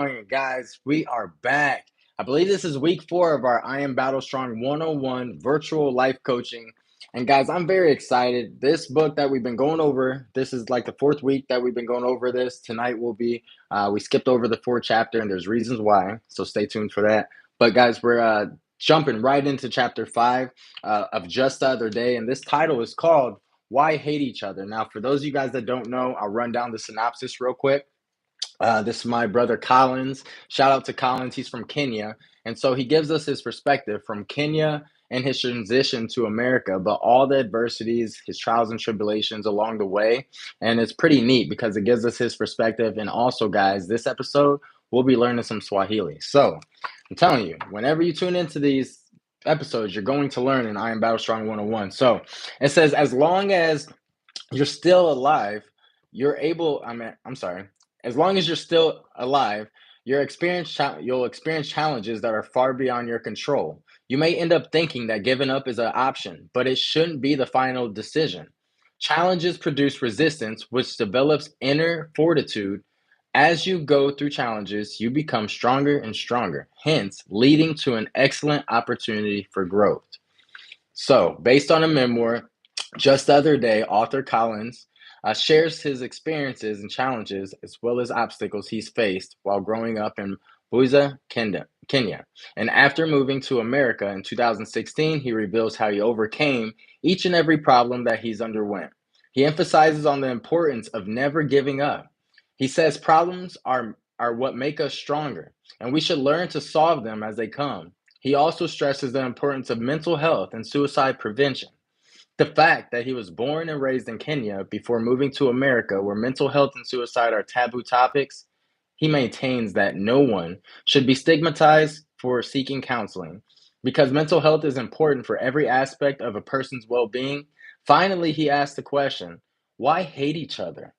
And guys, we are back. I believe this is week 4 of our I Am Battlestrong 101 virtual life coaching. And guys, I'm very excited. This book that we've been going over, this is like the 4th week that we've been going over this. Tonight will be, we skipped over the 4th chapter and there's reasons why. So stay tuned for that. But guys, we're jumping right into chapter 5 of Just the Other Day. And this title is called Why Hate Each Other. Now, for those of you guys that don't know, I'll run down the synopsis real quick. This is my brother Collins. Shout out to Collins. He's from Kenya. And so he gives us his perspective from Kenya and his transition to America, but all the adversities, his trials and tribulations along the way. And it's pretty neat because it gives us his perspective. And also, guys, this episode, we'll be learning some Swahili. So I'm telling you, whenever you tune into these episodes, you're going to learn in I Am Battlestrong 101. So it says, as long as you're still alive, you're able, I'm sorry, as long as you're still alive, you'll experience challenges that are far beyond your control. You may end up thinking that giving up is an option, but it shouldn't be the final decision. Challenges produce resistance, which develops inner fortitude. As you go through challenges, you become stronger and stronger, hence leading to an excellent opportunity for growth. So, based on a memoir, just the other day, author Collins shares his experiences and challenges as well as obstacles he's faced while growing up in Buza, Kenya. And after moving to America in 2016, he reveals how he overcame each and every problem that he's underwent. He emphasizes on the importance of never giving up. He says problems are what make us stronger, and we should learn to solve them as they come. He also stresses the importance of mental health and suicide prevention. The fact that he was born and raised in Kenya before moving to America, where mental health and suicide are taboo topics, he maintains that no one should be stigmatized for seeking counseling. Because mental health is important for every aspect of a person's well being, finally, he asks the question, why hate each other?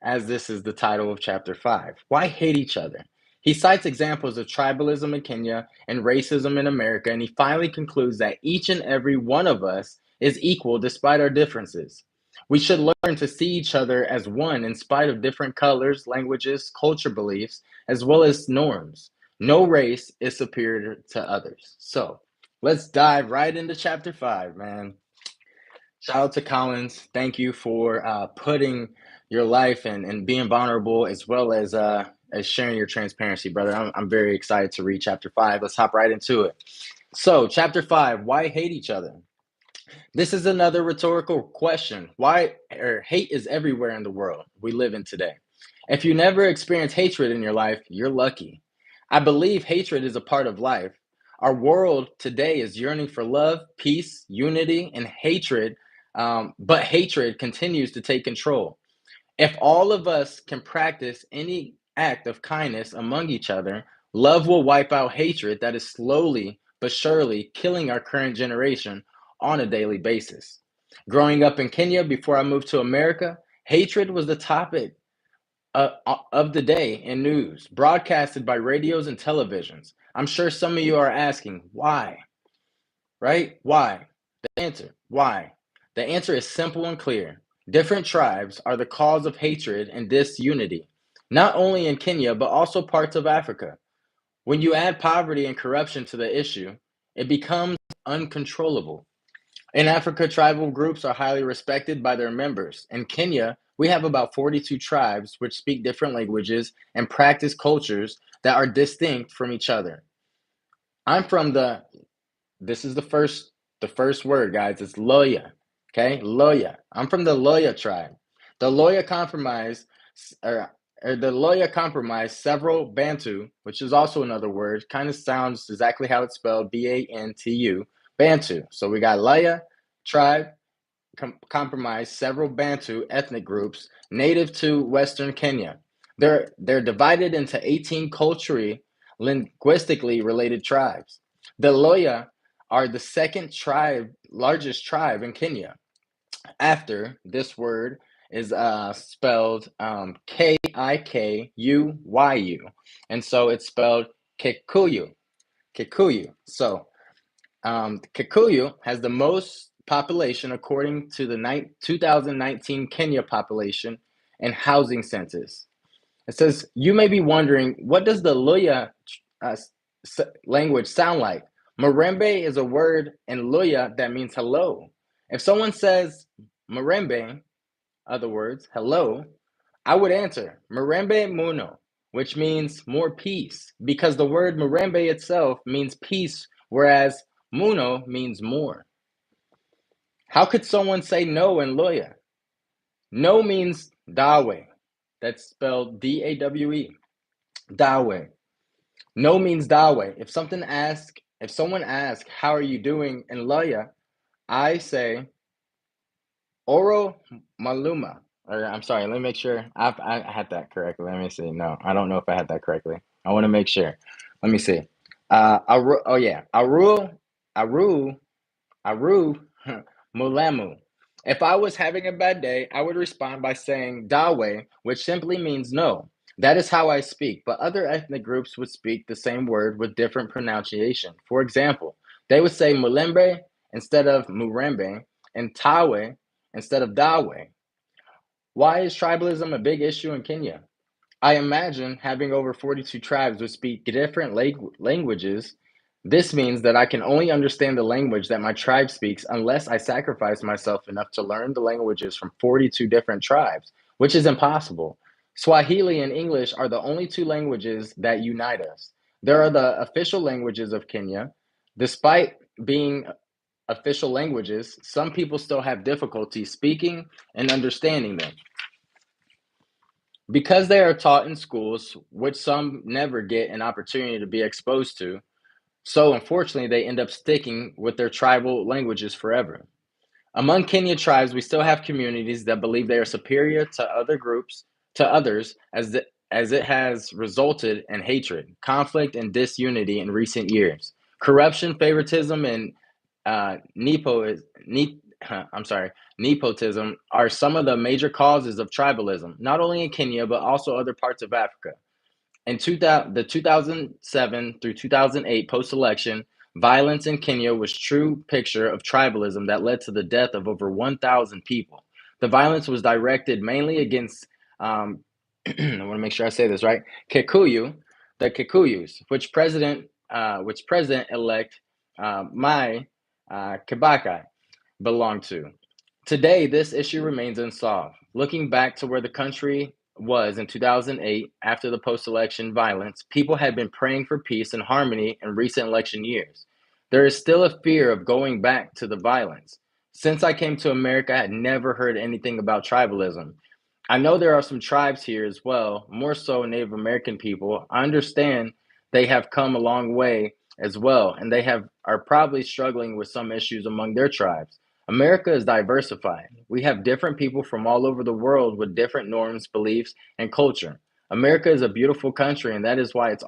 As this is the title of chapter 5. Why hate each other? He cites examples of tribalism in Kenya and racism in America, and he finally concludes that each and every one of us is equal despite our differences. We should learn to see each other as one in spite of different colors, languages, culture beliefs, as well as norms. No race is superior to others. So let's dive right into chapter 5, man. Shout out to Collins. Thank you for putting your life and being vulnerable as sharing your transparency, brother. I'm very excited to read chapter 5. Let's hop right into it. So, chapter 5, why hate each other? This is another rhetorical question. Why hate is everywhere in the world we live in today. If you never experience hatred in your life, you're lucky. I believe hatred is a part of life. Our world today is yearning for love, peace, unity, and hatred, but hatred continues to take control. If all of us can practice any act of kindness among each other, love will wipe out hatred that is slowly but surely killing our current generation on a daily basis. Growing up in Kenya before I moved to America, hatred was the topic of the day in news, broadcasted by radios and televisions. I'm sure some of you are asking, why? Right? Why? The answer, why? The answer is simple and clear. Different tribes are the cause of hatred and disunity, not only in Kenya, but also parts of Africa. When you add poverty and corruption to the issue, it becomes uncontrollable. In Africa, tribal groups are highly respected by their members. In Kenya, we have about 42 tribes which speak different languages and practice cultures that are distinct from each other. I'm from the this is the first word, guys. It's Loya. Okay, Loya. I'm from the Loya tribe. The Loya compromise, the Loya comprised several Bantu, which is also another word. Kind of sounds exactly how it's spelled, Bantu, Bantu. So we got Loya tribe comprised several Bantu ethnic groups native to Western Kenya. They're divided into 18 culturally, linguistically related tribes. The Loya are the second largest tribe in Kenya. After this word is spelled Kikuyu, and so it's spelled Kikuyu. Kikuyu. So Kikuyu has the most population according to the 2019 Kenya population and housing census. It says, you may be wondering, what does the Luhya uh, language sound like? Murembe is a word in Luhya that means hello. If someone says Murembe, other words, hello, I would answer Murembe Muno, which means more peace, because the word Murembe itself means peace, whereas Muno means more. How could someone say no in Luhya? No means Dawe. That's spelled Dawe. Dawe. No means Dawe. If someone asks, how are you doing in Luhya, I say Ouro Maluma. Or I'm sorry, let me make sure I had that correctly. Let me see. No, I don't know if I had that correctly. I want to make sure. Let me see. Oh yeah, Aru, Aru, Mulamu. If I was having a bad day, I would respond by saying Dawe, which simply means no. That is how I speak, but other ethnic groups would speak the same word with different pronunciation. For example, they would say Mulembe instead of Murembe and Tawe instead of Dawe. Why is tribalism a big issue in Kenya? I imagine having over 42 tribes would speak different languages. This means that I can only understand the language that my tribe speaks unless I sacrifice myself enough to learn the languages from 42 different tribes, which is impossible. Swahili and English are the only two languages that unite us. There are the official languages of Kenya. Despite being official languages, some people still have difficulty speaking and understanding them. Because they are taught in schools, which some never get an opportunity to be exposed to, so unfortunately they end up sticking with their tribal languages forever. Among Kenya tribes, we still have communities that believe they are superior to other groups, to others, as it has resulted in hatred, conflict, and disunity in recent years. Corruption, favoritism, and nepo, ne, I'm sorry, nepotism are some of the major causes of tribalism, not only in Kenya, but also other parts of Africa. In the 2007 through 2008 post-election, violence in Kenya was true picture of tribalism that led to the death of over 1,000 people. The violence was directed mainly against, I want to make sure I say this right, the Kikuyus, which President-elect Mai Kibaki belonged to. Today, this issue remains unsolved. Looking back to where the country was in 2008 after the post-election violence, people had been praying for peace and harmony in recent election years. There is still a fear of going back to the violence. Since I came to America, I had never heard anything about tribalism. I know there are some tribes here as well, more so Native American people. I understand they have come a long way as well, and are probably struggling with some issues among their tribes. America is diversified. We have different people from all over the world with different norms, beliefs, and culture. America is a beautiful country, and that is why it's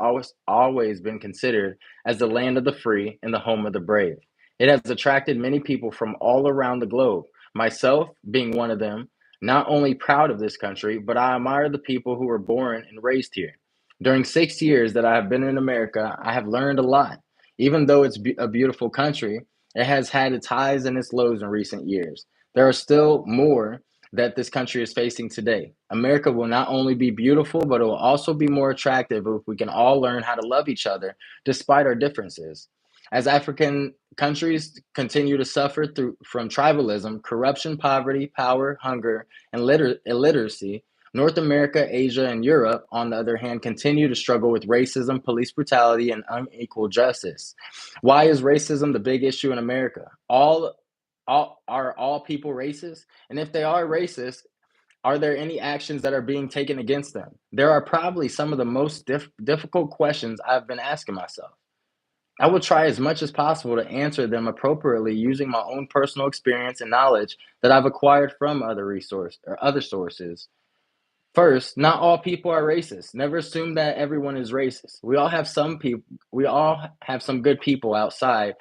always been considered as the land of the free and the home of the brave. It has attracted many people from all around the globe, myself being one of them, not only proud of this country, but I admire the people who were born and raised here. During 6 years that I have been in America, I have learned a lot. Even though it's a beautiful country, it has had its highs and its lows in recent years. There are still more that this country is facing today. America will not only be beautiful, but it will also be more attractive if we can all learn how to love each other despite our differences. As African countries continue to suffer from tribalism, corruption, poverty, power, hunger, and illiteracy, North America, Asia, and Europe, on the other hand, continue to struggle with racism, police brutality, and unequal justice. Why is racism the big issue in America? Are all people racist? And if they are racist, are there any actions that are being taken against them? There are probably some of the most difficult questions I've been asking myself. I will try as much as possible to answer them appropriately using my own personal experience and knowledge that I've acquired from other sources. First, not all people are racist. Never assume that everyone is racist. We all have some good people outside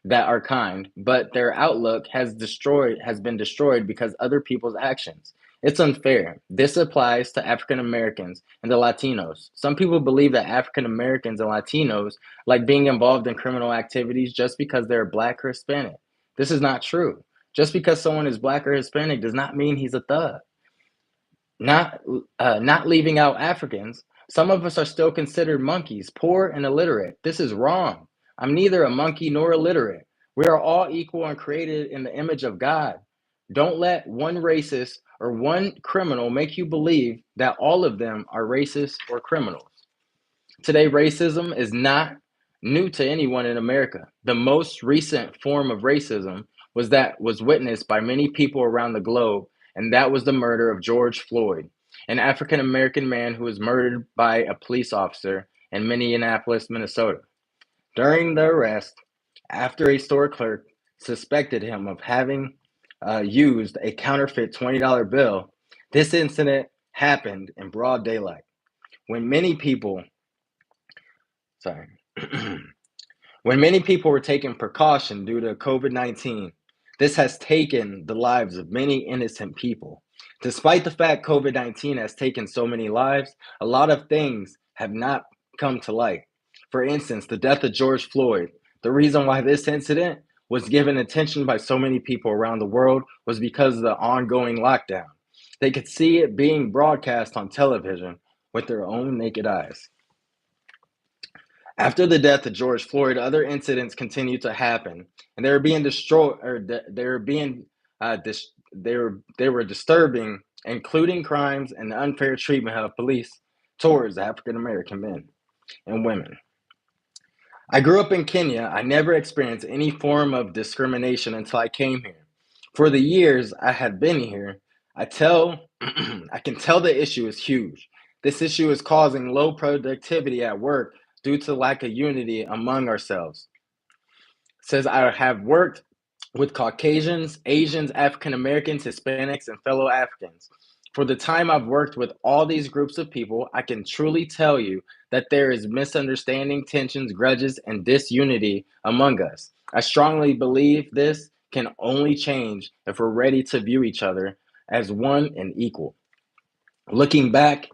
that are kind, but their outlook has been destroyed because other people's actions. It's unfair. This applies to African Americans and the Latinos. Some people believe that African Americans and Latinos like being involved in criminal activities just because they're black or Hispanic. This is not true. Just because someone is black or Hispanic does not mean he's a thug. not leaving out Africans. Some of us are still considered monkeys, poor and illiterate. This is wrong. I'm neither a monkey nor illiterate. We are all equal and created in the image of God. Don't let one racist or one criminal make you believe that all of them are racist or criminals. Today, racism is not new to anyone in America. The most recent form of racism was witnessed by many people around the globe, and that was the murder of George Floyd, an African American man who was murdered by a police officer in Minneapolis, Minnesota. During the arrest, after a store clerk suspected him of having used a counterfeit $20 bill, this incident happened in broad daylight. When many people, sorry, when many people were taking precaution due to COVID-19, this has taken the lives of many innocent people. Despite the fact COVID-19 has taken so many lives, a lot of things have not come to light. For instance, the death of George Floyd. The reason why this incident was given attention by so many people around the world was because of the ongoing lockdown. They could see it being broadcast on television with their own naked eyes. After the death of George Floyd, other incidents continued to happen, and they were being destroyed, or they were being, they were disturbing, including crimes and the unfair treatment of police towards African American men and women. I grew up in Kenya. I never experienced any form of discrimination until I came here. For the years I had been here, I can tell the issue is huge. This issue is causing low productivity at work due to lack of unity among ourselves. It says I have worked with Caucasians, Asians, African Americans, Hispanics, and fellow Africans. For the time I've worked with all these groups of people, I can truly tell you that there is misunderstanding, tensions, grudges, and disunity among us. I strongly believe this can only change if we're ready to view each other as one and equal. Looking back,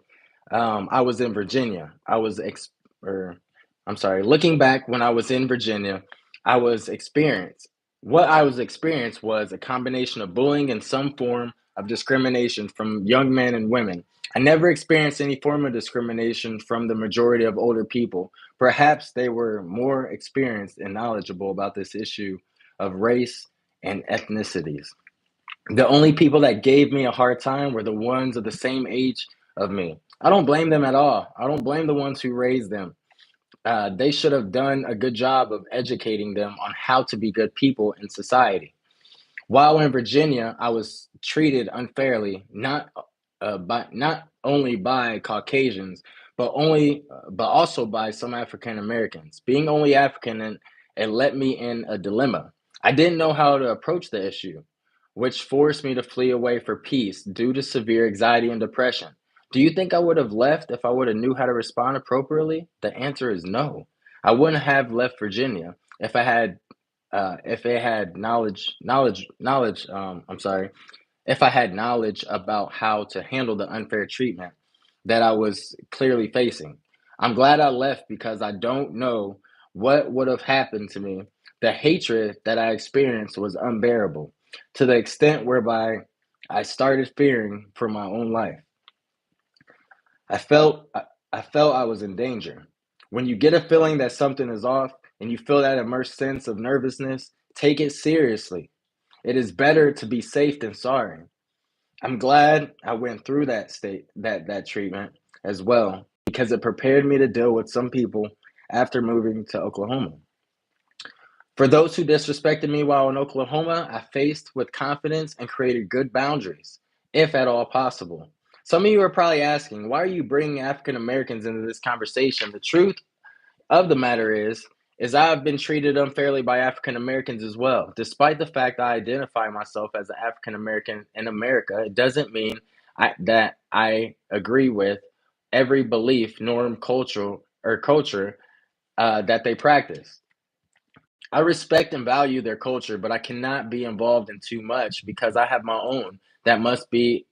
I was in Virginia. I'm sorry. Looking back when I was in Virginia, I was experienced. What I was experienced was a combination of bullying and some form of discrimination from young men and women. I never experienced any form of discrimination from the majority of older people. Perhaps they were more experienced and knowledgeable about this issue of race and ethnicities. The only people that gave me a hard time were the ones of the same age of me. I don't blame them at all. I don't blame the ones who raised them. They should have done a good job of educating them on how to be good people in society. While in Virginia, I was treated unfairly, not only by Caucasians, but also by some African Americans. Being only African, and it let me in a dilemma. I didn't know how to approach the issue, which forced me to flee away for peace due to severe anxiety and depression. Do you think I would have left if I would have knew how to respond appropriately? The answer is no. I wouldn't have left Virginia if I had knowledge. I'm sorry, if I had knowledge about how to handle the unfair treatment that I was clearly facing. I'm glad I left because I don't know what would have happened to me. The hatred that I experienced was unbearable to the extent whereby I started fearing for my own life. I felt I felt I was in danger. When you get a feeling that something is off and you feel that immersed sense of nervousness, take it seriously. It is better to be safe than sorry. I'm glad I went through that treatment as well because it prepared me to deal with some people after moving to Oklahoma. For those who disrespected me while in Oklahoma, I faced with confidence and created good boundaries, if at all possible. Some of you are probably asking, why are you bringing African Americans into this conversation? The truth of the matter is I've been treated unfairly by African Americans as well. Despite the fact I identify myself as an African American in America, it doesn't mean that I agree with every belief, norm, culture that they practice. I respect and value their culture, but I cannot be involved in too much because I have my own that must be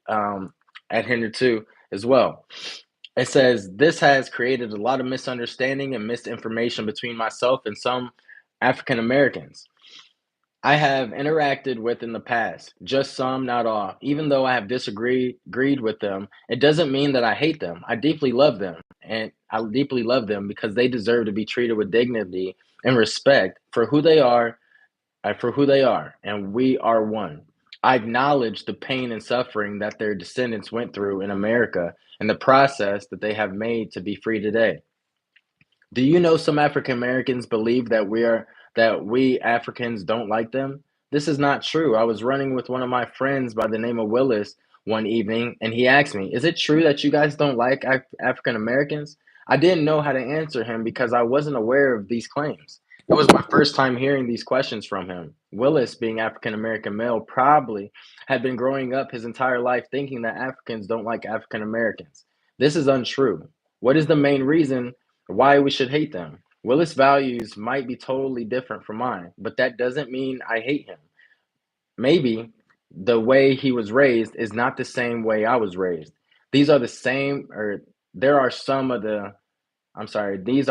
adhered to as well. It says this has created a lot of misunderstanding and misinformation between myself and some African Americans. I have interacted with in the past, just some, not all. Even though I have agreed with them, it doesn't mean that I hate them. I deeply love them because they deserve to be treated with dignity and respect for who they are, and we are one. I acknowledge the pain and suffering that their descendants went through in America and the process that they have made to be free today. Do you know some African Americans believe that we Africans don't like them? This is not true. I was running with one of my friends by the name of Willis one evening, and he asked me, "Is it true that you guys don't like African Americans?" I didn't know how to answer him because I wasn't aware of these claims. It was my first time hearing these questions from him. Willis, being African American male, probably had been growing up his entire life thinking that Africans don't like African Americans. This is untrue. What is the main reason why we should hate them? Willis' values might be totally different from mine, but that doesn't mean I hate him. Maybe the way he was raised is not the same way I was raised. These are the same, or there are some of the, I'm sorry, geez,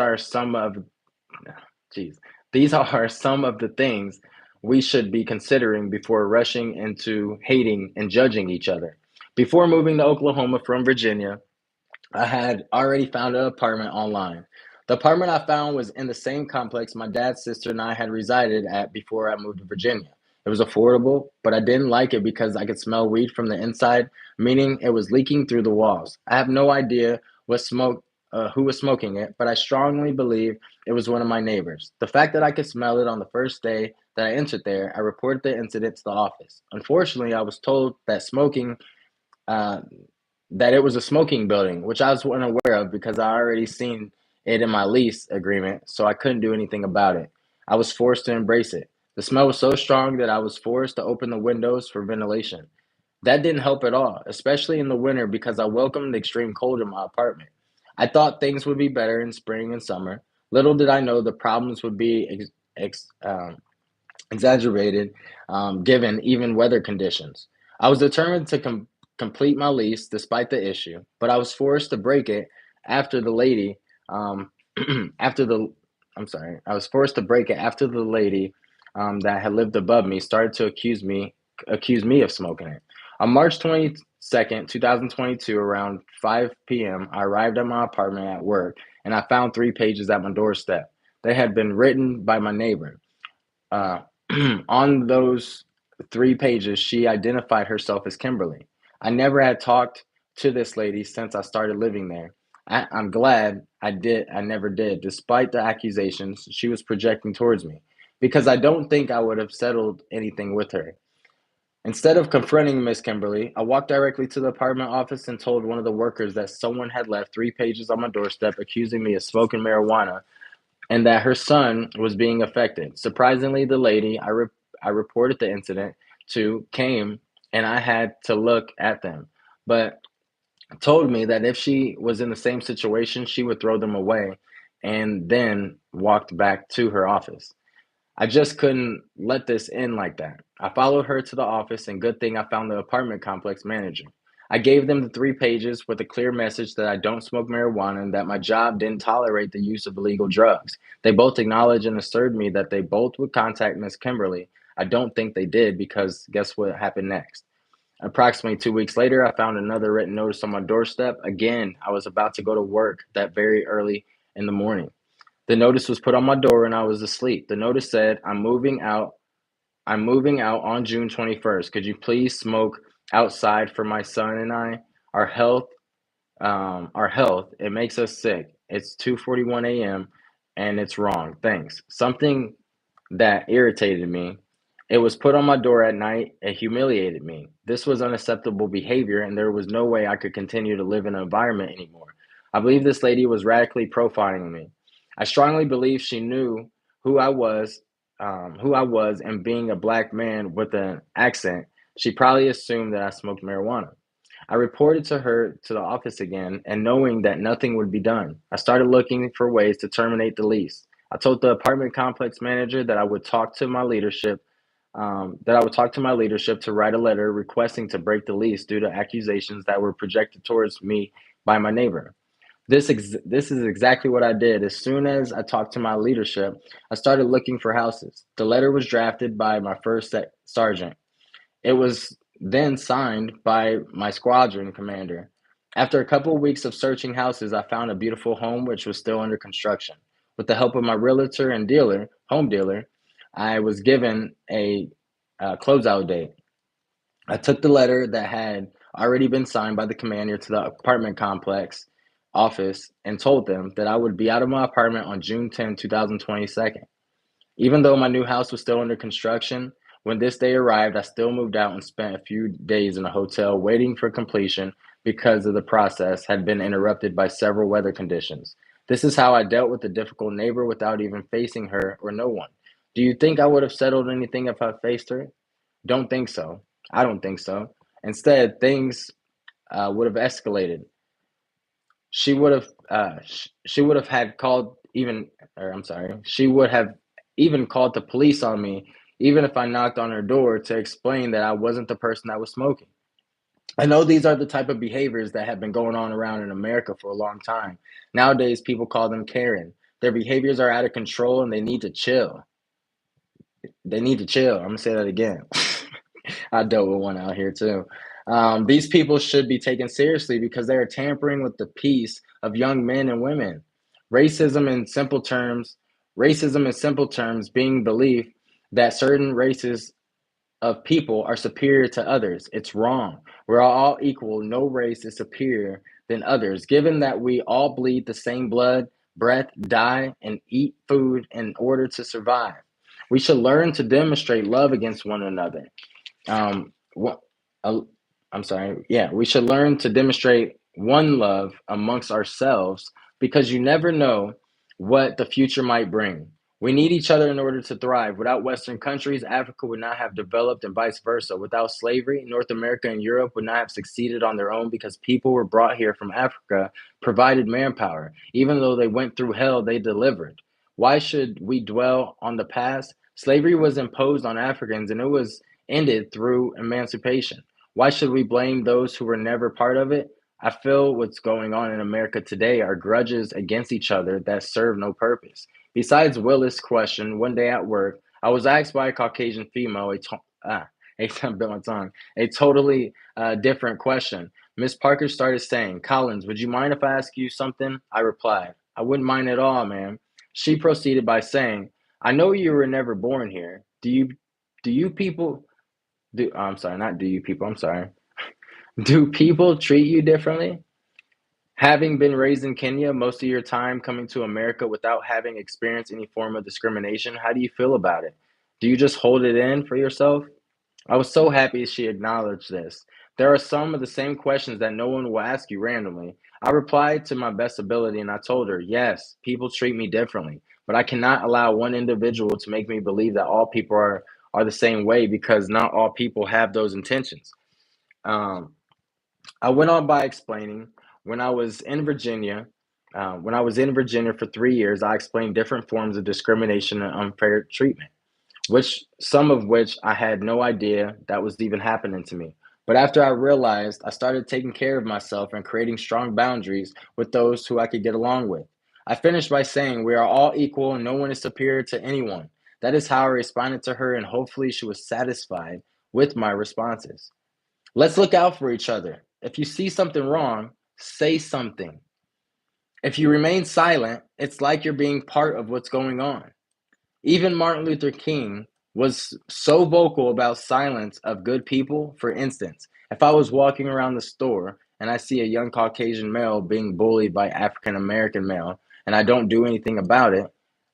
these are some of the things we should be considering before rushing into hating and judging each other. Before moving to Oklahoma from Virginia, I had already found an apartment online. The apartment I found was in the same complex my dad's sister and I had resided at before I moved to Virginia. It was affordable, but I didn't like it because I could smell weed from the inside, meaning it was leaking through the walls. I have no idea who was smoking it, but I strongly believe it was one of my neighbors. The fact that I could smell it on the first day that I entered there, I reported the incident to the office. Unfortunately, I was told uh, that it was a smoking building, which I was unaware of because I already seen it in my lease agreement, so I couldn't do anything about it. I was forced to embrace it. The smell was so strong that I was forced to open the windows for ventilation. That didn't help at all, especially in the winter because I welcomed the extreme cold in my apartment. I thought things would be better in spring and summer. Little did I know the problems would be exaggerated given even weather conditions. I was determined to complete my lease despite the issue, but I was forced to break it after the lady, after the, I'm sorry, I was forced to break it after the lady that had lived above me started to accuse me of smoking it. On March 22nd, 2022, around 5 p.m., I arrived at my apartment at work and I found 3 pages at my doorstep. They had been written by my neighbor. Uh, on those 3 pages, she identified herself as Kimberly. I never had talked to this lady since I started living there. I'm glad I never did, despite the accusations she was projecting towards me, because I don't think I would have settled anything with her. Instead of confronting Miss Kimberly, I walked directly to the apartment office and told one of the workers that someone had left 3 pages on my doorstep accusing me of smoking marijuana and that her son was being affected. Surprisingly, the lady I reported the incident to came and I had to look at them, but told me that if she was in the same situation, she would throw them away and then walked back to her office. I just couldn't let this end like that. I followed her to the office, and good thing I found the apartment complex manager. I gave them the 3 pages with a clear message that I don't smoke marijuana and that my job didn't tolerate the use of illegal drugs. They both acknowledged and assured me that they both would contact Miss Kimberly. I don't think they did because guess what happened next? Approximately 2 weeks later, I found another written notice on my doorstep. Again, I was about to go to work that very early in the morning. The notice was put on my door and I was asleep. The notice said, I'm moving out on June 21st. Could you please smoke outside for my son and I? Our health, our health, it makes us sick. It's 2:41 a.m. and it's wrong. Thanks. Something that irritated me. It was put on my door at night. It humiliated me. This was unacceptable behavior, and there was no way I could continue to live in an environment anymore. I believe this lady was radically profiling me. I strongly believe she knew who I was, and being a black man with an accent, she probably assumed that I smoked marijuana. I reported to her to the office again, and knowing that nothing would be done, I started looking for ways to terminate the lease. I told the apartment complex manager that I would talk to my leadership, to write a letter requesting to break the lease due to accusations that were projected towards me by my neighbor. This is exactly what I did. As soon as I talked to my leadership, I started looking for houses. The letter was drafted by my first sergeant. It was then signed by my squadron commander. After a couple of weeks of searching houses, I found a beautiful home which was still under construction. With the help of my realtor and home dealer, I was given a closeout date. I took the letter that had already been signed by the commander to the apartment complex office and told them that I would be out of my apartment on June 10, 2022. Even though my new house was still under construction, when this day arrived, I still moved out and spent a few days in a hotel waiting for completion because of the process had been interrupted by several weather conditions. This is how I dealt with a difficult neighbor without even facing her or no one. Do you think I would have settled anything if I faced her? Don't think so. I don't think so. Instead, things would have escalated. She would have had called even, or I'm sorry, she would have even called the police on me, even if I knocked on her door to explain that I wasn't the person that was smoking. I know these are the type of behaviors that have been going on around in America for a long time. Nowadays, people call them Karen. Their behaviors are out of control and they need to chill. They need to chill. I'm gonna say that again. I dealt with one out here too. These people should be taken seriously because they are tampering with the peace of young men and women. Racism in simple terms, racism in simple terms being belief that certain races of people are superior to others. It's wrong. We're all equal. No race is superior than others. Given that we all bleed the same blood, breath, die, and eat food in order to survive, we should learn to demonstrate love against one another. What I'm sorry. Yeah, we should learn to demonstrate one love amongst ourselves because you never know what the future might bring. We need each other in order to thrive. Without Western countries, Africa would not have developed and vice versa. Without slavery, North America and Europe would not have succeeded on their own because people were brought here from Africa, provided manpower. Even though they went through hell, they delivered. Why should we dwell on the past? Slavery was imposed on Africans and it was ended through emancipation. Why should we blame those who were never part of it? I feel what's going on in America today are grudges against each other that serve no purpose. Besides Willis' question, one day at work, I was asked by a Caucasian female I bit my tongue, a totally different question. Miss Parker started saying, Collins, would you mind if I ask you something? I replied, I wouldn't mind at all, ma'am. She proceeded by saying, I know you were never born here. Do you people do I'm sorry, not do you people, I'm sorry. Do people treat you differently? Having been raised in Kenya most of your time coming to America without having experienced any form of discrimination, how do you feel about it? Do you just hold it in for yourself? I was so happy she acknowledged this. There are some of the same questions that no one will ask you randomly. I replied to my best ability and I told her, yes, people treat me differently, but I cannot allow one individual to make me believe that all people are the same way because not all people have those intentions. Um, I went on by explaining when I was in Virginia, when I was in Virginia for 3 years, I explained different forms of discrimination and unfair treatment which some of which I had no idea that was even happening to me. But after I realized, I started taking care of myself and creating strong boundaries with those who I could get along with. I finished by saying, we are all equal and no one is superior to anyone. That is how I responded to her, and hopefully she was satisfied with my responses. Let's look out for each other. If you see something wrong, say something. If you remain silent, it's like you're being part of what's going on. Even Martin Luther King was so vocal about silence of good people. For instance, if I was walking around the store and I see a young Caucasian male being bullied by African American male and I don't do anything about it,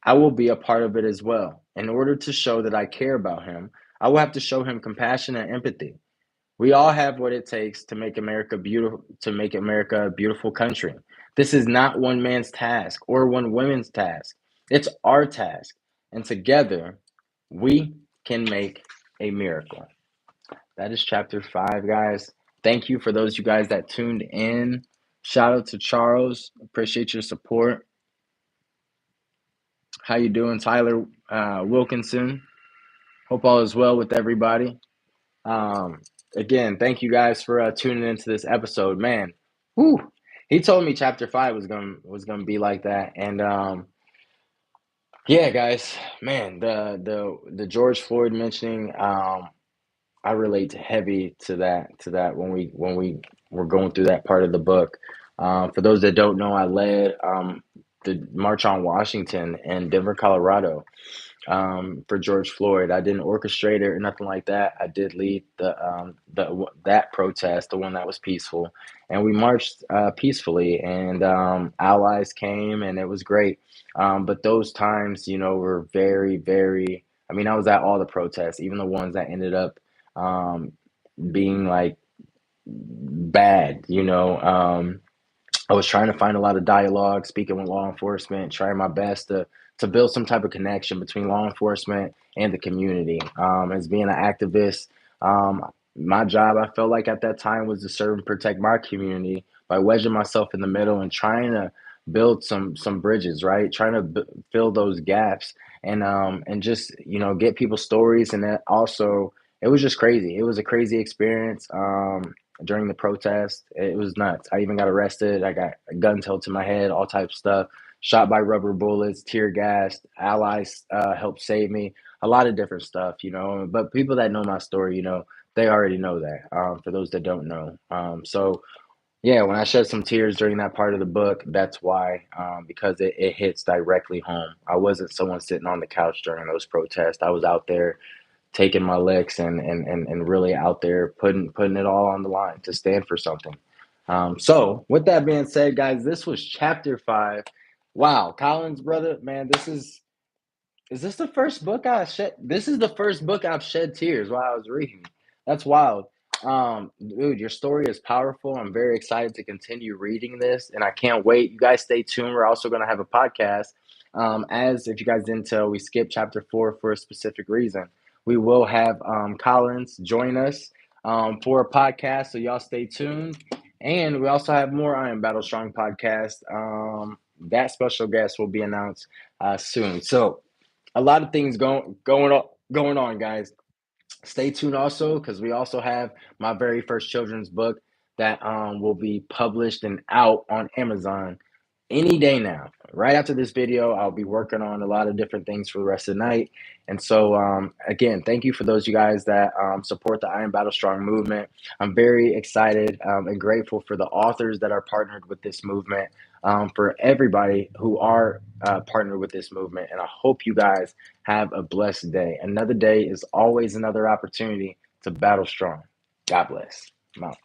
I will be a part of it as well. In order to show that I care about him, I will have to show him compassion and empathy. We all have what it takes to make America a beautiful country. This is not one man's task or one woman's task. It's our task. And together we can make a miracle. That is chapter 5, guys. Thank you for those you guys that tuned in. Shout out to Charles. Appreciate your support. How you doing, Tyler Wilkinson? Hope all is well with everybody. Um, Again, thank you guys for tuning into this episode. Man, whew, he told me chapter 5 was gonna be like that. And yeah, guys, man, the George Floyd mentioning, I relate heavy to that when we were going through that part of the book. For those that don't know, I led the March on Washington in Denver, Colorado, for George Floyd. I didn't orchestrate it or nothing like that. I did lead that protest, the one that was peaceful, and we marched peacefully, and allies came, and it was great. But those times, were very, very. I mean, I was at all the protests, even the ones that ended up um, being like bad. I was trying to find a lot of dialogue, speaking with law enforcement, trying my best to build some type of connection between law enforcement and the community. As being an activist, my job, I felt like at that time, was to serve and protect my community by wedging myself in the middle and trying to build some bridges, right? Trying to fill those gaps, and just get people's stories. And that also, it was just crazy. It was a crazy experience. During the protest. It was nuts. I even got arrested. I got guns held to my head, all types of stuff. Shot by rubber bullets, tear gassed. Allies helped save me. A lot of different stuff. But people that know my story, they already know that. For those that don't know, so yeah, when I shed some tears during that part of the book, that's why, because it hits directly home. I wasn't someone sitting on the couch during those protests. I was out there taking my licks, and really out there putting it all on the line to stand for something. So with that being said, guys, this was chapter 5. Wow, Collins, brother, man, is this the first book I shed? This is the first book I've shed tears while I was reading. That's wild. Dude, your story is powerful. I'm very excited to continue reading this, and I can't wait. You guys stay tuned. We're also going to have a podcast. As if you guys didn't tell, we skipped chapter 4 for a specific reason. We will have Collins join us for a podcast, so y'all stay tuned. And we also have more I Am Battlestrong podcast. That special guest will be announced soon. So a lot of things going on, guys. Stay tuned also, because we also have my very first children's book that will be published and out on Amazon any day now. Right after this video, I'll be working on a lot of different things for the rest of the night. And so, again, thank you for those of you guys that support the I Am Battle Strong movement. I'm very excited and grateful for the authors that are partnered with this movement, for everybody who are partnered with this movement. And I hope you guys have a blessed day. Another day is always another opportunity to battle strong. God bless. I'm out.